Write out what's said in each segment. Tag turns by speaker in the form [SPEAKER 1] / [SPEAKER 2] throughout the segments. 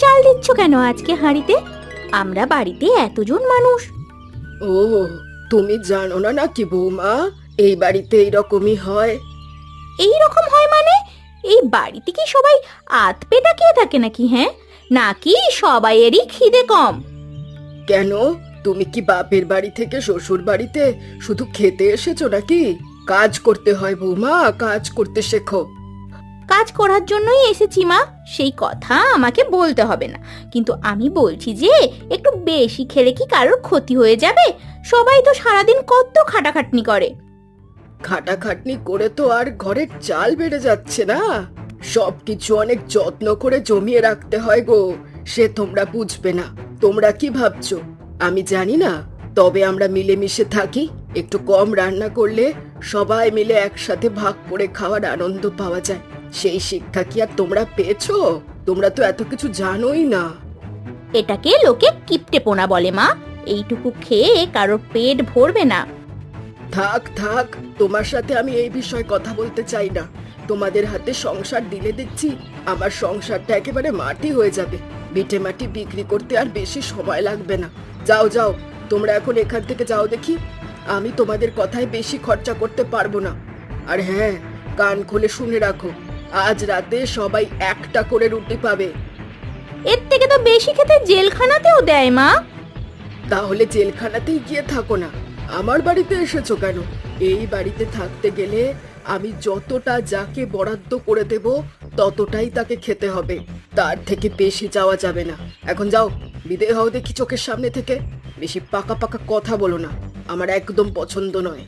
[SPEAKER 1] চাল দিচ্ছ কেন আজকে হাঁড়িতে? আমরা বাড়িতে এতজন মানুষ।
[SPEAKER 2] ও, তুমি জানো না নাকি বৌমা, এই বাড়িতে এইরকমই হয়।
[SPEAKER 1] এই রকম হয় মানে? এই বাড়িতে কি সবাই আত পেটা খেয়ে থাকে নাকি? হ্যাঁ, নাকি সবাইয়েরই খিদে কম?
[SPEAKER 2] কেন, তুমি কি বাপের বাড়ি থেকে শ্বশুর বাড়িতে শুধু খেতে এসেছো নাকি? কাজ করতে হয় বৌমা, কাজ করতে শেখো।
[SPEAKER 1] কাজ করার জন্যই এসেছি মা, সেই কথা আমাকে বলতে হবে না। কিন্তু আমি বলছি যে একটু বেশি খেলে কি কারোর ক্ষতি হয়ে যাবে? সবাই তো সারাদিন কত খাটাখাটনি করে।
[SPEAKER 2] খাটাখাটনি করে তো আর ঘরের চাল বেড়ে যাচ্ছে না। সবকিছু অনেক যত্ন করে জমিয়ে রাখতে হয় গো। সে তোমরা বুঝবে না। তোমরা কি ভাবছো আমি জানি না? তবে আমরা মিলেমিশে থাকি। একটু কম রান্না করলে সবাই মিলে একসাথে ভাগ করে খাওয়ার আনন্দ পাওয়া যায়। সেই শিক্ষা কি আর তোমরা পেয়েছো? তোমরা তো এত কিছু জানোই না।
[SPEAKER 1] এটাকে লোকে কিপটেপোনা বলে মা। এইটুকু খেয়ে কারোর পেট ভরবে না।
[SPEAKER 2] থাক থাক, তোমার সাথে আমি এই বিষয়ে কথা বলতে চাই না। তোমাদের হাতে সংসার দিলে দেখছি আমার সংসারটা একেবারে মাটি হয়ে যাবে। ভিটে মাটি বিক্রি করতে আর বেশি সময় লাগবে না। যাও যাও, তোমরা এখন এখান থেকে যাও দেখি। আমি তোমাদের কথায় বেশি খরচা করতে পারবো না। আর হ্যাঁ, কান খুলে শুনে রাখো, আজ রাতে সবাই একটা করে রুটি পাবে।
[SPEAKER 1] এর থেকে তো বেশি খেতে জেলখানাতেও দেয় মা।
[SPEAKER 2] তাহলে জেলখানাতেই গিয়ে থাকো না, আমার বাড়িতে এসেছো কেন? এই বাড়িতে থাকতে গেলে আমি যতটা যাকে বরাদ্দ করে দেব ততটাই তাকে খেতে হবে। তার থেকে বেশি যাওয়া যাবে না। এখন যাও, বিদেয় হও দেখি চোখের সামনে থেকে। বেশি পাকা পাকা কথা বলো না, আমার একদম পছন্দ নয়।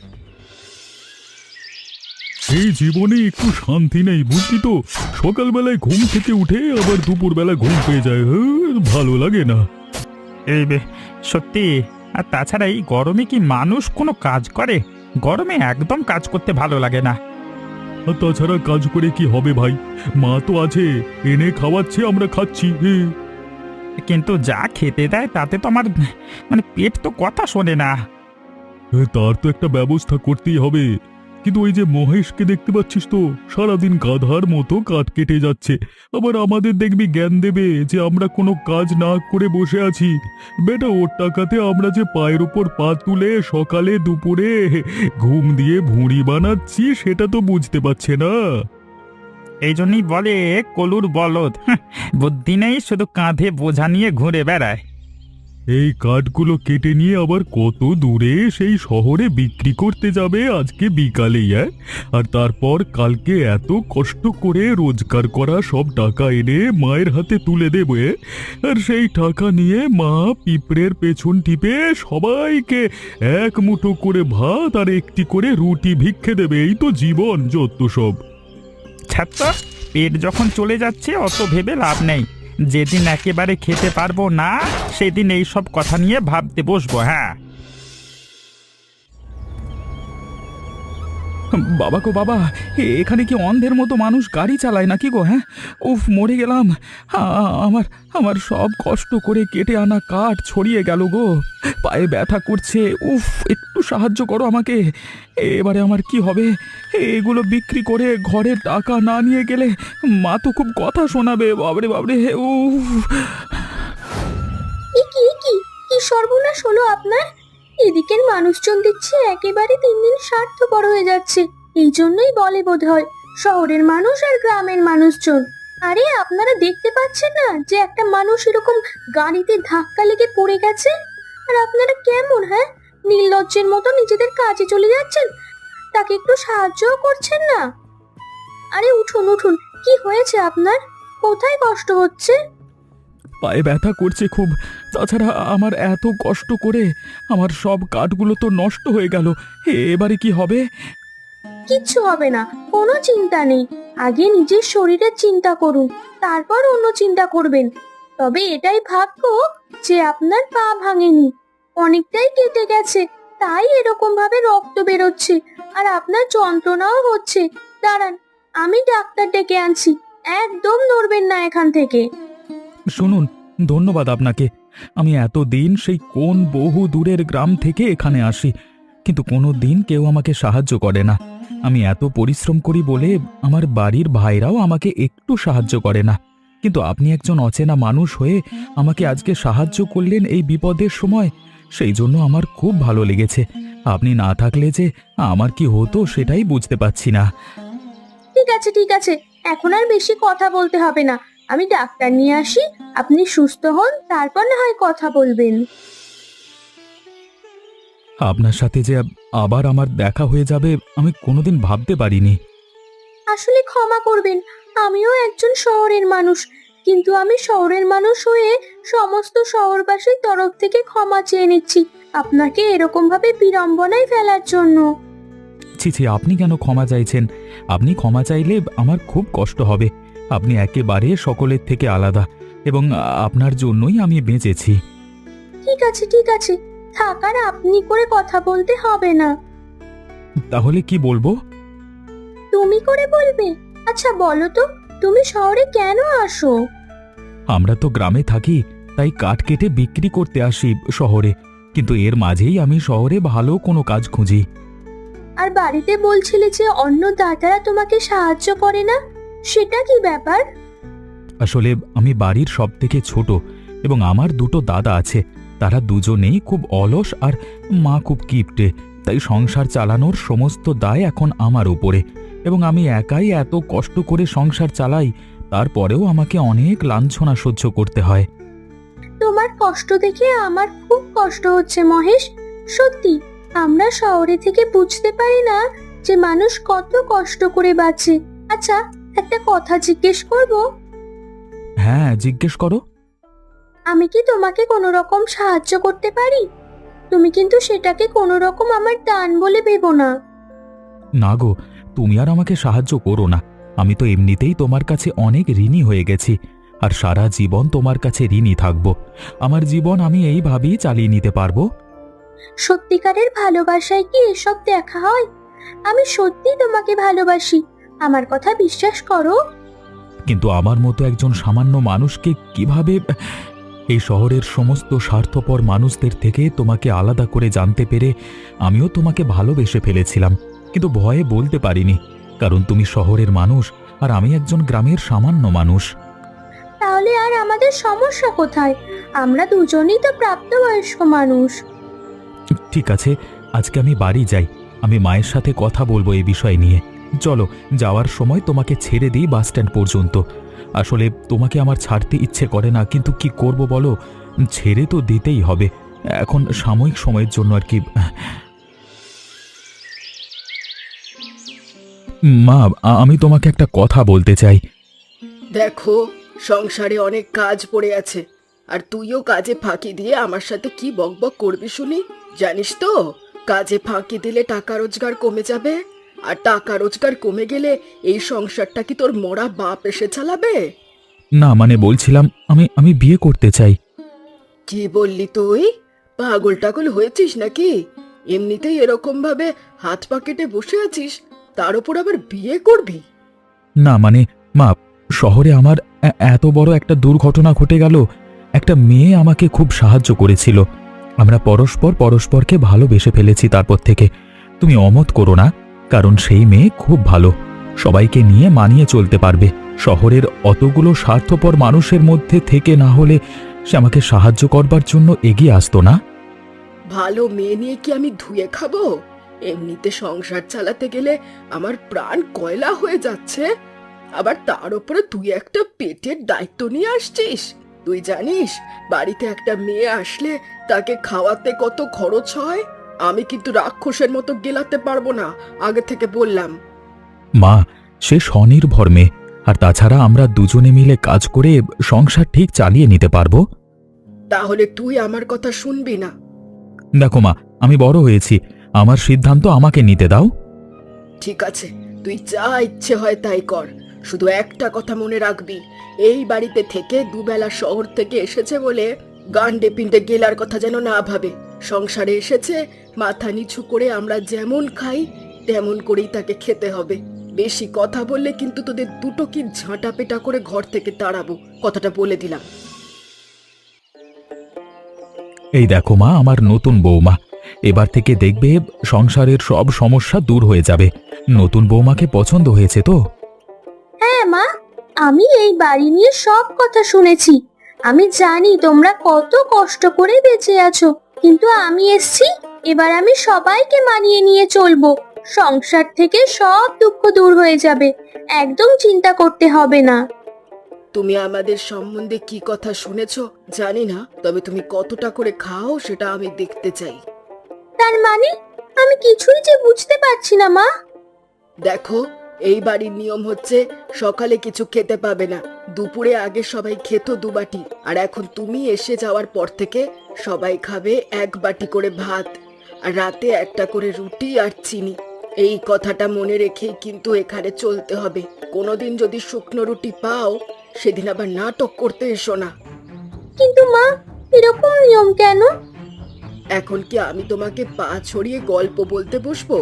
[SPEAKER 3] এই জীবনে একটু শান্তি নেই, বুঝলি তো। সকালবেলায় ঘুম থেকে উঠে আবার দুপুরবেলা ঘুম পেয়ে যায়, ভালো লাগে না।
[SPEAKER 4] এই সত্যি। আর তাছাড়া এই গরমে কি মানুষ কোনো কাজ করে? গরমে একদম কাজ করতে ভালো লাগে না।
[SPEAKER 3] আর তাছাড়া কাজ করে কি হবে ভাই? মা তো আছে, এনে খাওয়াচ্ছে, আমরা খাচ্ছি।
[SPEAKER 4] কিন্তু যা খেতে দেয় তাতে তো আমার পেট তো কথা শোনে না।
[SPEAKER 3] তার তো একটা ব্যবস্থা করতেই হবে। কিন্তু ওই যে মহেশকে দেখতে পাচ্ছিস তো, সারাদিন গাধার মতো কাঠ কেটে যাচ্ছে। আবার আমাদের দেখবি জ্ঞান দেবে যে আমরা কোনো কাজ না করে বসে আছি। বেটা, ওর টাকাতে আমরা যে পায়ের উপর পা তুলে সকালে দুপুরে ঘুম দিয়ে ভুঁড়ি বানাচ্ছি, সেটা তো বুঝতে পারছে না।
[SPEAKER 4] এই জন্যই বলে কলুর বলদ। বুদ্ধি নেই, শুধু কাঁধে বোঝা নিয়ে ঘুরে বেড়ায়।
[SPEAKER 3] এই কাঠগুলো কেটে নিয়ে আবার কত দূরে সেই শহরে বিক্রি করতে যাবে আজকে বিকালেই। আর তারপর কালকে এত কষ্ট করে রোজগার করা সব টাকা এনে মায়ের হাতে তুলে দেবে। আর সেই টাকা নিয়ে মা পিঁপড়ের পেছন টিপে সবাইকে এক মুঠো করে ভাত আর একটি করে রুটি ভিক্ষে দেবে। এই তো জীবন যত সব।
[SPEAKER 4] ছাত্র, পেট যখন চলে যাচ্ছে অত ভেবে লাভ নেই। যেদিন একেবারে খেতে পারবো না সেদিন এই সব কথা নিয়ে ভাবতে বসবো। হ্যাঁ
[SPEAKER 5] বাবা গো বাবা, এখানে কি অন্ধের মতো মানুষ গাড়ি চালায় নাকি গো? হ্যাঁ, উফ, মরে গেলাম। আমার আমার সব কষ্ট করে কেটে আনা কাঠ ছড়িয়ে গেল গো। পায়ে ব্যথা করছে। উফ, একটু সাহায্য করো আমাকে। এবারে আমার কি হবে? এগুলো বিক্রি করে ঘরে টাকা না নিয়ে গেলে মা তো খুব কথা শোনাবে। বাবরে বাবরে, উফ।
[SPEAKER 6] কি কি কি সর্বনাশ হলো আপনার? এদিকের মানুষজন দেখছি একেবারে দিন দিন স্বার্থপর হয়ে যাচ্ছে। এই জন্যই বলে বোধহয় শহরের মানুষ আর গ্রামের মানুষজন। আরে আপনারা দেখতে পাচ্ছেন না যে একটা মানুষ এরকম গাড়িতে ধাক্কা লেগে পড়ে গেছে? আর আপনারা কেমন, হ্যাঁ, নির্লজ্জের মতো নিজেদের কাজে চলে যাচ্ছেন, তাকে একটু সাহায্যও করছেন না। আরে উঠুন উঠুন, কি হয়েছে আপনার? কোথায় কষ্ট হচ্ছে?
[SPEAKER 5] পায়ে ব্যথা করছে খুব। তাছাড়া আমার এত কষ্ট করে আমার সব কাঠগুলো তো নষ্ট হয়ে গেল। এবারে কি হবে?
[SPEAKER 6] কিচ্ছু হবে না, কোনো চিন্তা নেই। আগে নিজের শরীরের চিন্তা করুন, তারপর অন্য চিন্তা করবেন। তবে এটাই ভাগ্য যে আপনার পা ভাঙেনি, অনেকটাই কেটে গেছে, তাই এরকম ভাবে রক্ত বেরোচ্ছে আর আপনার যন্ত্রণাও হচ্ছে। দাঁড়ান, আমি ডাক্তার ডেকে আনছি। একদম নড়বেন না এখান থেকে।
[SPEAKER 5] শুনুন, ধন্যবাদ আপনাকে। আমি এতদিন সেই কোন বহু দূরের গ্রাম থেকে এখানে আসি, কিন্তু কোনো দিন কেউ আমাকে সাহায্য করে না। আমি এত পরিশ্রম করি বলে আমার বাড়ির ভাইরাও আমাকে একটু সাহায্য করে না। কিন্তু আপনি একজন অচেনা মানুষ হয়ে আমাকে আজকে সাহায্য করলেন এই বিপদের সময়, সেই জন্য আমার খুব ভালো লেগেছে। আপনি না থাকলে যে আমার কি হতো সেটাই বুঝতে পারছি না।
[SPEAKER 6] ঠিক আছে ঠিক আছে, এখন আর বেশি কথা বলতে হবে না। আমি ডাক্তার নিয়ে আসি, আপনি সুস্থ হন, তারপর না হয় কথা বলবেন।
[SPEAKER 5] আপনার সাথে যে আবার আমার দেখা হয়ে যাবে আমি কোনোদিন ভাবতে পারিনি।
[SPEAKER 6] আসলে ক্ষমা করবেন, আমিও একজন শহরের মানুষ, কিন্তু আমি শহরের মানুষ হয়ে সমস্ত শহরবাসীর তরফ থেকে ক্ষমা চেয়ে নিচ্ছি আপনাকে এরকম ভাবে বিড়ম্বনায় ফেলার জন্য।
[SPEAKER 5] ছি ছি, আপনি কেন ক্ষমা চাইছেন? আপনি ক্ষমা চাইলে আমার খুব কষ্ট হবে। আপনি একেবারে সকলের থেকে আলাদা, এবং আপনার জন্যই আমি বেঁচেছি।
[SPEAKER 6] ঠিক আছে, থাক আর আপনি করে কথা বলতে হবে না।
[SPEAKER 5] তাহলে কি বলবো?
[SPEAKER 6] তুমি করে বলবে? আচ্ছা বলো তো, তুমি শহরে কেন আসো?
[SPEAKER 5] আমরা তো গ্রামে থাকি, তাই কাঠ কেটে বিক্রি করতে আসি শহরে, কিন্তু এর মাঝেই আমি শহরে ভালো কোনো কাজ খুঁজি।
[SPEAKER 6] আর বাড়িতে বলছিলে যে অন্য দাদারা তোমাকে সাহায্য করে না, সেটা কি ব্যাপার?
[SPEAKER 5] আসলে আমি বাড়ির সব থেকে ছোট, এবং আমার দুটো দাদা আছে। তারা দুজনেই খুব অলস, আর মা খুব কিপটে। তাই সংসার চালানোর সমস্ত দায় এখন আমার উপরে, এবং আমি একাই এত কষ্ট করে সংসার চালাই, তারপরেও আমাকে অনেক লাঞ্ছনা সহ্য করতে হয়।
[SPEAKER 6] তোমার কষ্ট দেখে আমার খুব কষ্ট হচ্ছে মহেশ। সত্যি, আমরা শহরে থেকে বুঝতে পারি না যে মানুষ কত কষ্ট করে বাঁচে। আচ্ছা, একটা কথা জিজ্ঞেস করব?
[SPEAKER 5] হ্যাঁ, জিজ্ঞেস করো।
[SPEAKER 6] আমি কি তোমাকে কোনো রকম সাহায্য করতে পারি? তুমি কিন্তু সেটাকে কোনো রকম আমার দান বলে ভেবো না।
[SPEAKER 5] না গো, তুমি আর আমাকে সাহায্য করো না। আমি তো এমনিতেই তোমার কাছে অনেক ঋণী হয়ে গেছি, আর সারা জীবন তোমার কাছে ঋণী থাকবো। আমার জীবন আমি এইভাবেই চালিয়ে নিতে পারবো।
[SPEAKER 6] সত্যিকারের ভালোবাসায় কি এসব দেখা হয়? আমি সত্যি তোমাকে ভালোবাসি, আমার কথা বিশ্বাস করো।
[SPEAKER 5] কিন্তু আমার মতো একজন সামান্য মানুষকে কিভাবে এই শহরের সমস্ত স্বার্থপর মানুষদের থেকে তোমাকে আলাদা করে জানতে পেরে আমিও তোমাকে ভালোবেসে ফেলেছিলাম, কিন্তু ভয়ে বলতে পারিনি, কারণ তুমি শহরের মানুষ আর আমি একজন গ্রামের সামান্য মানুষ।
[SPEAKER 6] তাহলে আর আমাদের সমস্যা কোথায়? আমরা দুজনেই তো প্রাপ্তবয়স্ক মানুষ।
[SPEAKER 5] ঠিক আছে, আজকে আমি বাড়ি যাই। আমি মায়ের সাথে কথা বলবো এই বিষয় নিয়ে। চলো, যাওয়ার সময় তোমাকে ছেড়ে দিই বাস স্ট্যান্ড পর্যন্ত। আসলে তোমাকে আমার ছাড়তে ইচ্ছে করে না, কিন্তু কি করব বলো, ছেড়ে তো দিতেই হবে, এখন সাময়িক সময়ের জন্য আর কি। মা, আমি তোমাকে একটা কথা বলতে চাই।
[SPEAKER 2] দেখো, সংসারে অনেক কাজ পড়ে আছে, আর তুইও কাজে ফাঁকি দিয়ে আমার সাথে কি বকবক করবি শুনি? জানিস তো, কাজে ফাঁকি দিলে টাকা রোজগার কমে যাবে, আর টাকা রোজগার কমে গেলে এই সংসারটা কি তোর মরা বাপ এসে চালাবে?
[SPEAKER 5] না মানে বলছিলাম, আমি বিয়ে করতে চাই।
[SPEAKER 2] কি বললি তুই? পাগল টাগল হয়েছিস নাকি? এমনিতেই এরকম ভাবে হাত পা কেটে বসে আছিস, তার উপর আবার বিয়ে করবি?
[SPEAKER 5] না মানে মা, শহরে আমার এত বড় একটা দুর্ঘটনা ঘটে গেল। একটা মেয়ে আমাকে খুব সাহায্য করেছিল, আমরা পরস্পরকে ভালোবেসে ফেলেছি তারপর থেকে। তুমি অমত করো না, কারণ সেই মেয়ে খুব ভালো, সবাইকে নিয়ে মানিয়ে চলতে পারবে। শহরের অতগুলো স্বার্থপর মানুষের মধ্যে থেকে না হলে সে আমাকে সাহায্য করবার জন্য এগিয়ে আসতো না।
[SPEAKER 2] ভালো মেয়ে নিয়ে কি আমি ধুয়ে খাবো? এমনিতে সংসার চালাতে গেলে আমার প্রাণ কয়লা হয়ে যাচ্ছে, আবার তার উপরে তুই একটা পেটের দায়িত্ব নিয়ে আসছিস। তুই জানিস বাড়িতে একটা মেয়ে আসলে তাকে খাওয়াতে কত খরচ হয়? আমি কিন্তু রাক্ষসের মতো গেলাতে পারবো না, আগে থেকে বললাম।
[SPEAKER 5] মা, সে স্বনির্ভর মেয়ে, আর তাছাড়া আমরা দুজনে মিলে কাজ করে সংসার ঠিক চালিয়ে নিতে পারবো।
[SPEAKER 2] তাহলে তুই আমার কথা শুনবি না?
[SPEAKER 5] দেখো মা, আমি বড় হয়েছি, আমার সিদ্ধান্ত আমাকে নিতে দাও।
[SPEAKER 2] ঠিক আছে, তুই যা ইচ্ছে হয় তাই কর, শুধু একটা কথা মনে রাখবি, এই বাড়িতে থেকে দুবেলা শহর থেকে এসেছে বলে গান্ডে পিণ্ডে গেলার কথা যেন না ভাবে। সংসারে এসেছে, মাথা নিচু করে আমরা যেমন খাই তেমন করেই তাকে খেতে হবে। বেশি কথা বললে কিন্তু তোদের দুটো কি ঝাঁটা পেটা করে ঘর থেকে তাড়াবো, কথাটা বলে দিলাম।
[SPEAKER 5] এই দেখো মা, আমার নতুন বৌমা, এবার থেকে দেখবে সংসারের সব সমস্যা দূর হয়ে যাবে। নতুন বৌমাকে পছন্দ হয়েছে তো?
[SPEAKER 6] হ্যাঁ মা, আমি এই বাড়ি নিয়ে সব কথা শুনেছি। আমি জানি তোমরা কত কষ্ট করে বেঁচে আছো, কিন্তু আমি এসছি, এবার আমি সবাইকে মানিয়ে নিয়ে চলবো। সংসার থেকে সব দুঃখ দূর হয়ে যাবে, একদম চিন্তা করতে হবে না।
[SPEAKER 2] তুমি আমাদের সম্বন্ধে কি কথা শুনেছো জানি না, তবে তুমি কতটা করে খাও সেটা আমি দেখতে চাই।
[SPEAKER 6] তার মানে আমি কিছুই যে বুঝতে পারছি না মা।
[SPEAKER 2] দেখো, এই বাড়ির নিয়ম হচ্ছে সকালে কিছু খেতে পাবে না, দুপুরে আগে সবাই খেত 2 বাটি, আর এখন তুমি এসে যাওয়ার পর থেকে সবাই খাবে 1 বাটি করে ভাত, আর রাতে একটা করে রুটি আর চিনি। এই কথাটা মনে রেখেই কিন্তু এখানে চলতে হবে। কোনোদিন যদি শুকনো রুটি পাও, সেদিন আবার নাটক করতে এসো না।
[SPEAKER 6] কিন্তু মা, এরকম নিয়ম কেন?
[SPEAKER 2] এখন কি আমি তোমাকে পা ছড়িয়ে গল্প বলতে বসবো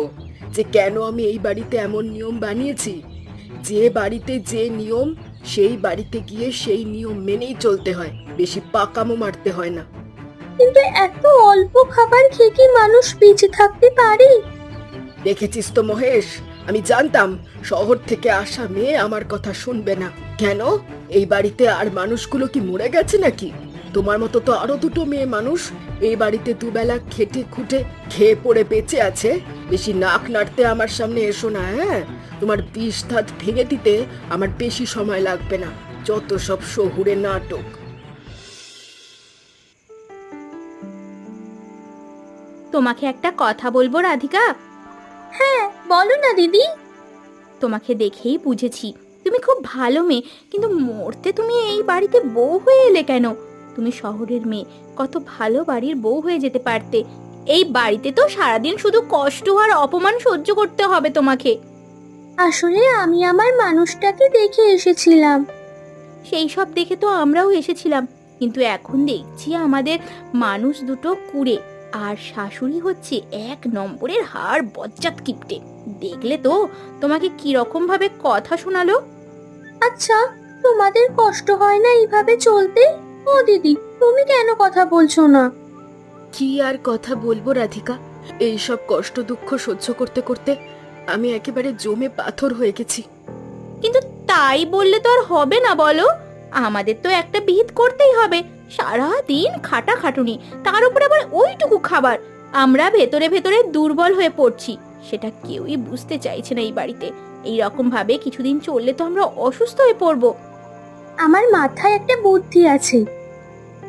[SPEAKER 2] যে কেন আমি এই বাড়িতে এমন নিয়ম বানিয়েছি? যে বাড়িতে যে নিয়ম, সেই বাড়িতে গিয়ে সেই নিয়ম মেনেই চলতে হয়, বেশি পাকামো মারতে হয় না।
[SPEAKER 6] কিন্তু এত অল্প খাবার খেয়ে কি মানুষ বেঁচে থাকতে পারে?
[SPEAKER 2] দেখেছিস তো মহেশ, আমি জানতাম শহর থেকে আসা মেয়ে আমার কথা শুনবে না। কেন, এই বাড়িতে আর মানুষগুলো কি মরে গেছে নাকি? তোমার মতো তো আরো 2টো মেয়ে মানুষ এই বাড়িতে দুবেলা খেটে খুঁটে খেয়ে পড়ে বেঁচে আছে। বেশি নাক নাড়তে আমার সামনে এসো না, হ্যাঁ? তোমার বিষ ধাত ভেঙে দিতে আমার বেশি সময় লাগবে না। যত সব শহুরে নাটক।
[SPEAKER 1] তোমাকে একটা কথা বলবো রাধিকা।
[SPEAKER 6] হ্যাঁ, বলো না দিদি।
[SPEAKER 1] তোমাকে দেখেই বুঝেছি তুমি খুব ভালো মেয়ে, কিন্তু মরতে তুমি এই বাড়িতে বউ হয়ে এলে কেন? তুমি শহরের মেয়ে, কত ভালো বাড়ির বউ হয়ে যেতে পারতে। এই বাড়িতে তো সারাদিন শুধু কষ্ট আর অপমান সহ্য করতে হবে তোমাকে।
[SPEAKER 6] আসলে আমি আমার মানুষটাকে দেখে এসেছিলাম।
[SPEAKER 1] সেই সব দেখে তো আমরাও এসেছিলাম, কিন্তু এখন দেখছি আমাদের মানুষ দুটো কুড়ে, আর শাশুড়ি হচ্ছে 1 নম্বরের হাড় বজ্জাত কিপটে। দেখলে তো তোমাকে কি রকম ভাবে কথা শোনালো।
[SPEAKER 6] আচ্ছা, তোমাদের কষ্ট হয় না এইভাবে চলতে? ও দিদি, তুমি কেন কথা বলছো না?
[SPEAKER 2] কি আর কথা বলবো রাধিকা, এই সব কষ্ট দুঃখ সহ্য করতে করতে আমি একেবারে জমে পাথর হয়ে গেছি।
[SPEAKER 1] কিন্তু তাই বললে তো আর হবে না বলো, আমাদের তো একটা বিহিত করতেই হবে। সারা দিন খাটাখাটুনি, তার উপর আবার ওইটুকু খাবার। আমরা ভেতরে ভেতরে দুর্বল হয়ে পড়ছি, সেটা কেউই বুঝতে চাইছে না এই বাড়িতে। এই রকম ভাবে কিছুদিন চললে তো আমরা অসুস্থ হয়ে পড়বো।
[SPEAKER 6] আমার মাথায় একটা বুদ্ধি আছে।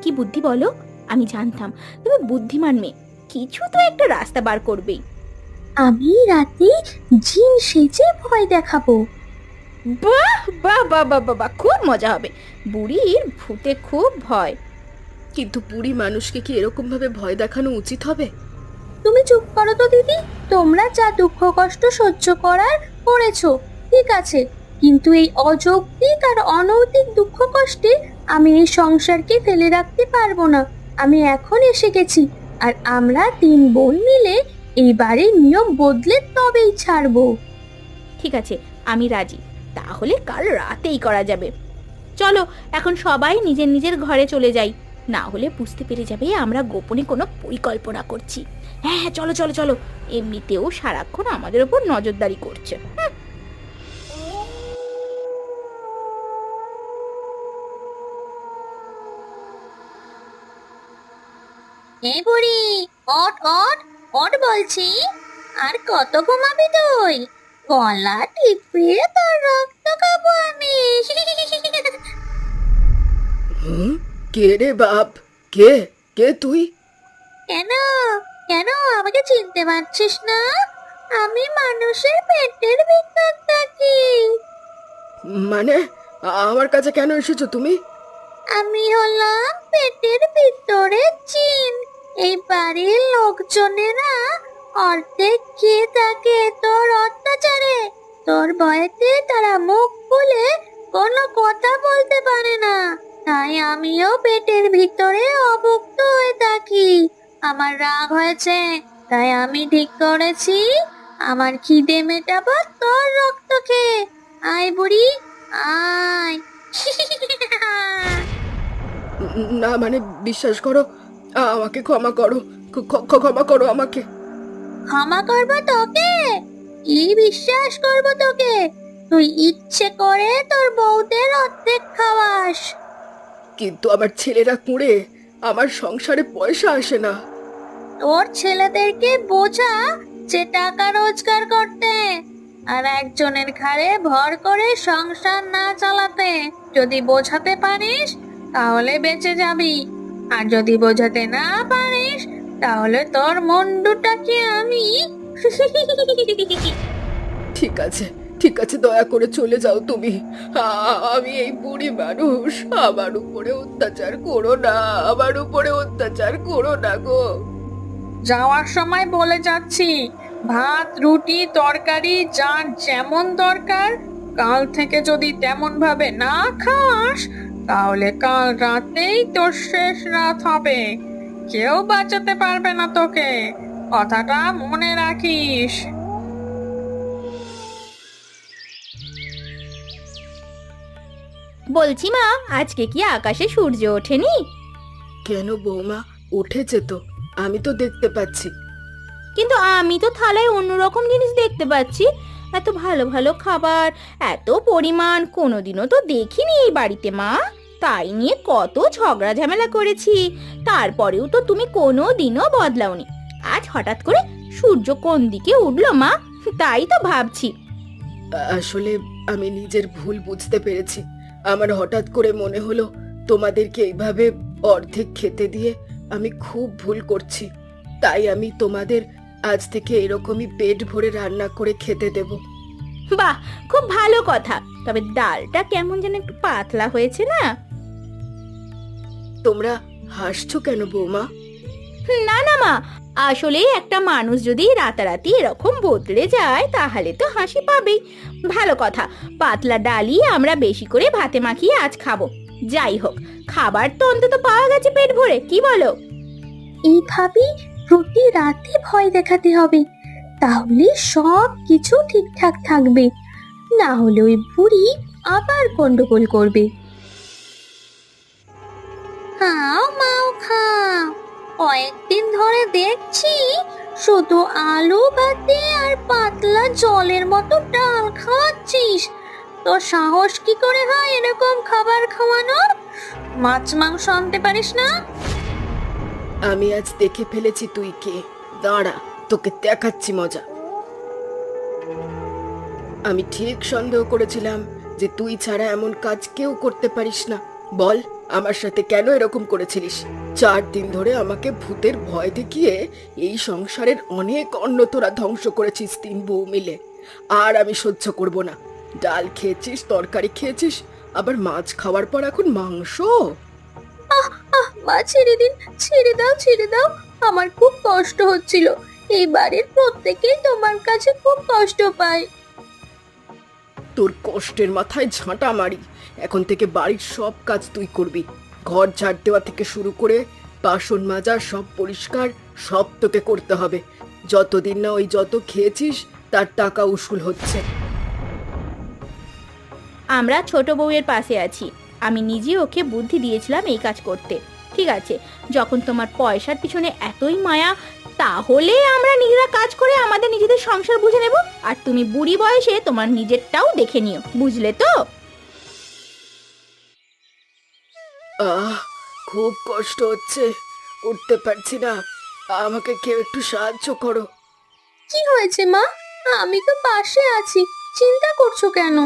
[SPEAKER 1] কি বুদ্ধি বলো? আমি জানতাম তুমি বুদ্ধিমান মেয়ে, কিছু তো একটা রাস্তা বার করবেই।
[SPEAKER 6] আমি রাতে জিন সেজে ভয় দেখাবো।
[SPEAKER 1] বাহ বাহ বাহ বাহ বাহ বাহ, খুব মজা হবে। বুড়ির ভূতে খুব ভয়।
[SPEAKER 2] কিন্তু বুড়ি মানুষকে কি এরকম ভাবে ভয় দেখানো উচিত হবে?
[SPEAKER 6] তুমি চুপ করো তো দিদি। তোমরা যা দুঃখ কষ্ট সহ্য করার করেছো, ঠিক আছে, কিন্তু এই অযৌক্তিক আর অনৈতিক দুঃখ কষ্টে আমি এই সংসারকে ফেলে রাখতে পারবো না। আমি এখন এসে গেছি, আর আমরা 3 বোন মিলে এই বাড়ির নিয়ম বদলে তবেই ছাড়বো।
[SPEAKER 1] ঠিক আছে, আমি রাজি। তাহলে কাল রাতেই করা যাবে। চলো এখন সবাই নিজের নিজের ঘরে চলে যাই, না হলে বুঝতে পেরে যাবে আমরা গোপনে কোনো পরিকল্পনা করছি। হ্যাঁ হ্যাঁ, চলো চলো চলো, এমনিতেও সারাক্ষণ আমাদের উপর নজরদারি করছে।
[SPEAKER 6] এই বুড়ি, ওঠ ওঠ ওঠ বলছি। আর কত ঘুমাবি তুই? গলা টিপে তোর রক্ত খাবো আমি।
[SPEAKER 2] কে রে বাপ? কে কে তুই?
[SPEAKER 6] কেন কেন আমাকে চিনতে পারছিস না? আমি মানুষের পেটের ভিতর থাকি।
[SPEAKER 2] মানে আমার কাছে কেন এসেছো তুমি?
[SPEAKER 6] আমি হলাম পেটের ভিতরে জিন। এই বাড়ির লোকজনেরা অর্ধেক খেয়ে থাকে তোর অত্যাচারে। তোর ভয়েতে তারা মুখ খুলে কোনো কথা বলতে পারে না, তাই আমিও পেটের ভিতরে অভুক্ত হয়ে থাকি। আমার রাগ হয়েছে, তাই আমি ঠিক করেছি আমার খিদে মেটাবো তোর রক্ত খেয়ে। আয় বুড়ি, আয়।
[SPEAKER 2] না মানে বিশ্বাস করো, আমাকে ক্ষমা করো, ক্ষমা করো আমাকে।
[SPEAKER 6] ক্ষমা করবো তোকে? কি বিশ্বাস করবো তোকে? তুই ইচ্ছে করে তোর বউদের অর্ধেক খাওয়াস।
[SPEAKER 2] কিন্তু আমার ছেলেরা কুঁড়ে, আমার সংসারে পয়সা আসে না।
[SPEAKER 6] তোর ছেলেদেরকে বোঝা যে টাকা রোজগার করতে, আর একজনের ঘাড়ে ভর করে সংসার না চালাতে। যদি বোঝাতে পারিস তাহলে বেঁচে যাবি, আর যদি বোঝাতে না পারিস তাহলে তোর মুন্ডুটাকে আমি
[SPEAKER 2] ঠিক আছে, ঠিক আছে, দয়া করে চলে যাও তুমি। আমি এই বুড়ি মানুষ, আমার উপরে অত্যাচার করো না, আমার উপরে অত্যাচার করো না গো।
[SPEAKER 7] যাওয়ার সময় বলে যাচ্ছি, ভাত রুটি তরকারি যার যেমন দরকার, কাল থেকে যদি তেমন ভাবে না খাস তাহলে কাল রাতেই তোর শেষ রাত হবে। কেউ বাঁচাতে পারবে না তোকে, কথাটা মনে রাখিস।
[SPEAKER 1] বলছি মা, আজকে কি আকাশে সূর্য ওঠেনি?
[SPEAKER 2] কেন বৌমা, উঠেছে তো, আমি তো দেখতে পাচ্ছি।
[SPEAKER 1] কিন্তু আমি তো থালায় অন্যরকম জিনিস দেখতে পাচ্ছি। এত ভালো ভালো খাবার, এত পরিমাণ কোনোদিনও তো দেখিনি এই বাড়িতে মা। তাই নিয়ে কত ঝগড়া ঝামেলা করেছি, তারপরেও তো তুমি কোনো দিনও বদলাওনি। আজ হঠাৎ করে সূর্য কোন দিকে উঠলো মা, তাই তো ভাবছি।
[SPEAKER 2] আসলে আমি নিজের ভুল বুঝতে পেরেছি। আমার হঠাৎ করে মনে হলো তোমাদেরকে এইভাবে অর্ধেক খেতে দিয়ে আমি খুব ভুল করছি। তাই আমি তোমাদের আজ থেকে এরকমই পেট ভরে রান্না করে খেতে দেব।
[SPEAKER 1] বাহ, খুব ভালো কথা। তবে ডালটা কেমন যেন একটু পাতলা হয়েছে না?
[SPEAKER 2] তোমরা হাসছো কেন বৌমা?
[SPEAKER 1] না না মা, আসলে একটা মানুষ যদি রাতারাতি এরকম বদলে যায় তাহলে তো হাসি পাবেই। ভালো কথা, পাতলা ডালই আমরা বেশি করে ভাতে মাখিয়ে আজ খাবো। যাই হোক, খাবার তো অন্তত পাওয়া গেছে পেট ভরে, কি বলো?
[SPEAKER 6] এইভাবেই প্রতি রাতে ভয় দেখাতে হবে, তাহলে সব কিছু ঠিকঠাক থাকবে। না হলে ওই বুড়ি আবার গন্ডগোল করবে। খাও মাও খাও, কয়েকদিন ধরে দেখছি শুধু আলু ভাতে আর পাতলা জলের মতো ডাল খাওয়াচ্ছিস। তোর সাহস কি করে হয় এরকম খাবার খাওয়ানোর? মাছ মাংস আনতে পারিস না?
[SPEAKER 2] আমি আজ দেখে ফেলেছি তুই কে। দাঁড়া, তোকে দেখাচ্ছি মজা। আমি ঠিক সন্দেহ করেছিলাম যে তুই ছাড়া এমন কাজ কেউ করতে পারিস না। বল, আমার সাথে কেন এরকম করেছিলিস? 4 দিন ধরে আমাকে ভূতের ভয় দেখিয়ে এই সংসারের অনেক অন্ন তোরা ধ্বংস করেছিস 3 বউ মিলে। আর আমি সহ্য করব না। ডাল খেয়েছিস, তরকারি খেয়েছিস, আবার মাছ খাওয়ার পর এখন মাংস।
[SPEAKER 6] মা ছেড়ে দিন, ছেড়ে দাও, ছেড়ে দাও। আমার খুব কষ্ট হচ্ছিল। এই বাড়ির প্রত্যেকেই তোমার কাছে খুব কষ্ট পায়।
[SPEAKER 2] তোর কষ্টের মাথায় ঝাঁটা মারি। এখন থেকে বাড়ির সব কাজ তুই করবি। ঘর ঝাড় দেওয়া থেকে শুরু করে বাসন মাজা, সব পরিষ্কার, সব তোকে করতে হবে। যতদিন না ওই যত খেয়েছিস তার টাকা উসুল হচ্ছে।
[SPEAKER 1] আমরা ছোট বউয়ের পাশে আছি। আমি নিজে ওকে বুদ্ধি দিয়েছিলাম এই কাজ করতে। ঠিক আছে, যখন তোমার পয়সার পিছনে এতই মায়া, তাহলে আমরা নিজেরা কাজ করে আমাদের নিজেদের সংসার বুঝে নেব। আর তুমি বুড়ি বয়সে তোমার নিজেরটাও দেখে নিও, বুঝলে তো?
[SPEAKER 2] খুব কষ্ট হচ্ছে, উঠতে পারছি না। আমাকে কেউ একটু সাহায্য করো।
[SPEAKER 6] কি হয়েছে মা? আমি তো পাশে আছি, চিন্তা করছো কেন?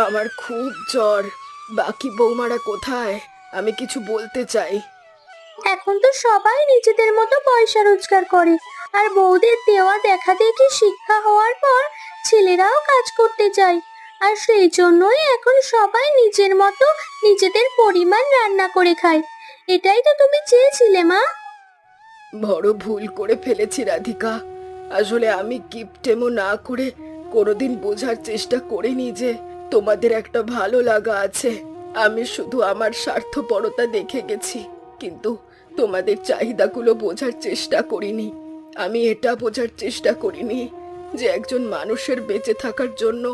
[SPEAKER 2] আমার খুব জ্বর। বাকি বৌমারা কোথায়? আমি কিছু বলতে চাই।
[SPEAKER 6] এখন তো সবাই নিজেদের মতো পয়সা রোজগার করে, আর বউদের দেওয়া দেখা দেখি শিক্ষা হওয়ার পর ছেলেরাও কাজ করতে চায়। আর সেই জন্যই এখন সবাই নিজের মতো নিজেদের পরিমাণ রান্না করে খায়। এটাই তো তুমি চেয়েছিলে মা।
[SPEAKER 2] বড় ভুল করে ফেলেছি রাধিকা। আসলে আমি কিপটেমো না করে কোনোদিন বোঝার চেষ্টা করিনি যে তোমাদের একটা ভালো লাগা আছে। আমি শুধু আমার স্বার্থপরতা দেখে গেছি, কিন্তু তোমাদের চাহিদাগুলো বোঝার চেষ্টা করিনি। আমি এটা বোঝার চেষ্টা করিনি যে একজন মানুষের বেঁচে থাকার জন্য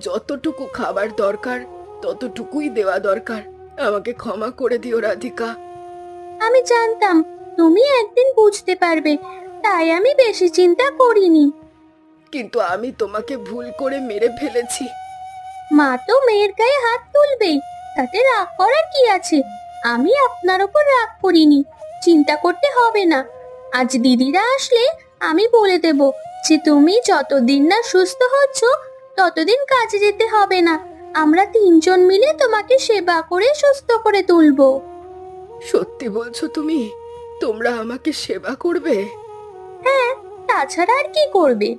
[SPEAKER 2] যতটুকু খাবার দরকার ততটুকুই দেওয়া দরকার। আমাকে ক্ষমা করে দিও রাধিকা।
[SPEAKER 6] আমি জানতাম তুমি একদিন বুঝতে পারবে, তাই আমি বেশি চিন্তা করিনি।
[SPEAKER 2] কিন্তু আমি তোমাকে ভুল করে মেরে ফেলেছি।
[SPEAKER 6] মা তো মেয়ের গায়ে হাত তুলবেই, তাতে রাগ করার কি আছে? আমি আপনার উপর রাগ করিনি, চিন্তা করতে হবে না। আজ দিদিরা আসলে আমি বলে দেব যে তুমি যতদিন না সুস্থ হচ্ছ ততদিন কাজে যেতে হবে না। আমরা তিনজন মিলে তোমাকে সেবা করে সুস্থ করে তুলবো।
[SPEAKER 2] সত্যি বলছো তুমি? তোমরা আমাকে সেবা করবে?
[SPEAKER 6] হ্যাঁ, তাছাড়া আর কি করবে?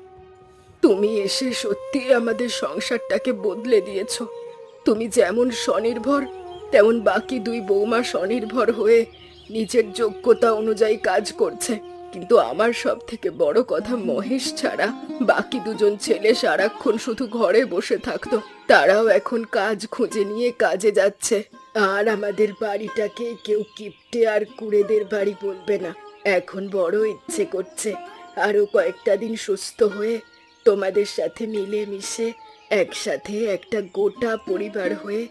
[SPEAKER 2] তুমি এসে সত্যি আমাদের সংসারটাকে বদলে দিয়েছো। তুমি যেমন স্বনির্ভর, তেমন বাকি দুই বৌমা স্বনির্ভর হয়ে নিজের যোগ্যতা অনুযায়ী কাজ করছে। কিন্তু আমার সব থেকে বড় কথা, মহেশ ছাড়া বাকি দুজন ছেলে সারাক্ষণ শুধু ঘরে বসে থাকতো। তারাও এখন কাজ খুঁজে নিয়ে কাজে যাচ্ছে। আর আমাদের বাড়িটাকে কেউ কিপ্টে আর কুড়েদের বাড়ি বলবে না। এখন বড় ইচ্ছে করছে আরো কয়েকটা দিন সুস্থ হয়ে তোমাদের সাথে মিলেমিশে একসাথে একটা গোটা পরিবার হয়ে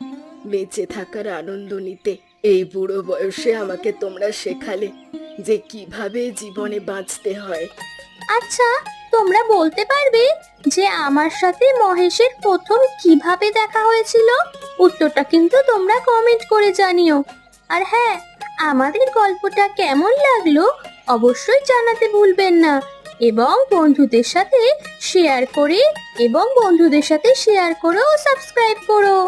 [SPEAKER 2] বেঁচে থাকার আনন্দ নিতে। এই বুড়ো বয়সে আমাকে তোমরা শেখালে যে কিভাবে জীবনে বাঁচতে হয়।
[SPEAKER 6] আচ্ছা, তোমরা বলতে পারবে যে আমার সাথে মহেশের প্রথম কিভাবে দেখা হয়েছিল? উত্তরটা কিন্তু তোমরা কমেন্ট করে জানিও। আর হ্যাঁ, আমাদের গল্পটা কেমন লাগলো অবশ্যই জানাতে ভুলবেন না, এবং বন্ধুদের সাথে শেয়ার করে সাবস্ক্রাইব করো।